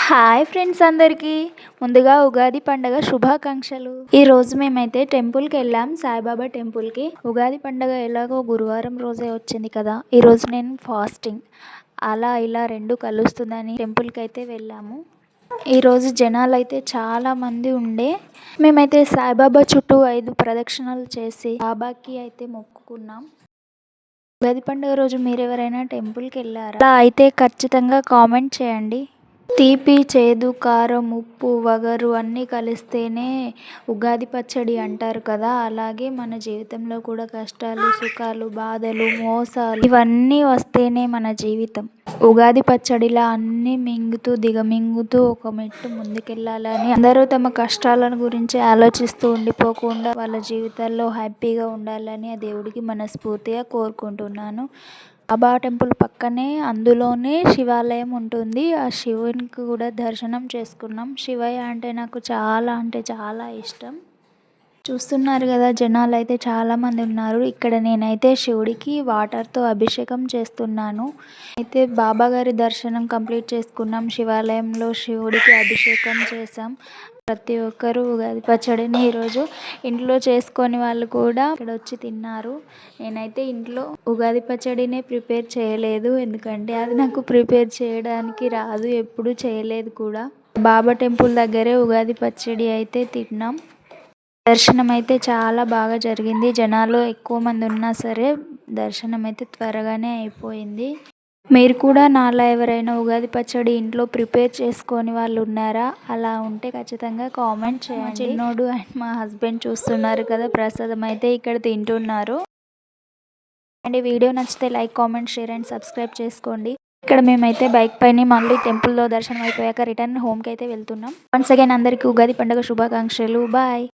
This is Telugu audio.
హాయ్ ఫ్రెండ్స్ అందరికీ ముందుగా ఉగాది పండగ శుభాకాంక్షలు. ఈరోజు మేమైతే టెంపుల్కి వెళ్ళాం, సాయిబాబా టెంపుల్కి. ఉగాది పండగ ఎలాగో గురువారం రోజే వచ్చింది కదా, ఈరోజు నేను ఫాస్టింగ్. అలా ఇలా రెండు కలుస్తుందని టెంపుల్కి అయితే వెళ్ళాము. ఈరోజు జనాలు అయితే చాలామంది ఉండే. మేమైతే సాయిబాబా చుట్టూ 5 ప్రదక్షిణలు చేసి బాబాకి అయితే మొక్కుకున్నాం. ఉగాది పండుగ రోజు మీరు ఎవరైనా టెంపుల్కి వెళ్ళారా? అలా అయితే ఖచ్చితంగా కామెంట్ చేయండి. తీపి, చేదు, కారం, ఉప్పు, వగరు అన్నీ కలిస్తేనే ఉగాది పచ్చడి అంటారు కదా. అలాగే మన జీవితంలో కూడా కష్టాలు, సుఖాలు, బాధలు, మోసాలు ఇవన్నీ వస్తేనే మన జీవితం. ఉగాది పచ్చడిలా అన్నీ మింగుతూ దిగమింగుతూ ఒక మెట్టు ముందుకెళ్ళాలని అందరూ తమ కష్టాలను గురించి ఆలోచిస్తూ ఉండిపోకుండా వాళ్ళ జీవితాల్లో హ్యాపీగా ఉండాలని ఆ దేవుడికి మనస్ఫూర్తిగా కోరుకుంటున్నాను. బాబా టెంపుల్ పక్కనే అందులోనే శివాలయం ఉంటుంది. ఆ శివునికి కూడా దర్శనం చేసుకున్నాం. శివయ్య అంటే నాకు చాలా అంటే చాలా ఇష్టం. చూస్తున్నారు కదా, జనాలు అయితే చాలామంది ఉన్నారు. ఇక్కడ నేనైతే శివుడికి వాటర్తో అభిషేకం చేస్తున్నాను. అయితే బాబా గారి దర్శనం కంప్లీట్ చేసుకున్నాం. శివాలయంలో శివుడికి అభిషేకం చేసాం. ప్రతి ఒక్కరూ ఉగాది పచ్చడిని ఈరోజు ఇంట్లో చేసుకొని వాళ్ళు కూడా ఇక్కడ వచ్చి తిన్నారు. నేనైతే ఇంట్లో ఉగాది పచ్చడినే ప్రిపేర్ చేయలేదు, ఎందుకంటే అది నాకు ప్రిపేర్ చేయడానికి రాదు, ఎప్పుడు చేయలేదు కూడా. బాబా టెంపుల్ దగ్గరే ఉగాది పచ్చడి అయితే తిన్నాం. దర్శనం అయితే చాలా బాగా జరిగింది. జనాలు ఎక్కువ మంది ఉన్నా సరే దర్శనం అయితే త్వరగానే అయిపోయింది. మీరు కూడా నాలా ఎవరైనా ఉగాది పచ్చడి ఇంట్లో ప్రిపేర్ చేసుకొని వాళ్ళు ఉన్నారా? అలా ఉంటే ఖచ్చితంగా కామెంట్ చేయండి. మా చిన్నోడు అండ్ మా హస్బెండ్ చూస్తున్నారు కదా, ప్రసాదం అయితే ఇక్కడ తింటున్నారు. అండ్ ఈ వీడియో నచ్చితే like, comment, share and subscribe చేసుకోండి. ఇక్కడ మేమైతే బైక్ పైన మళ్ళీ టెంపుల్లో దర్శనం అయిపోయాక రిటర్న్ హోమ్కి అయితే వెళ్తున్నాం. వన్స్ అగైన్ అందరికీ ఉగాది పండుగ శుభాకాంక్షలు. బాయ్.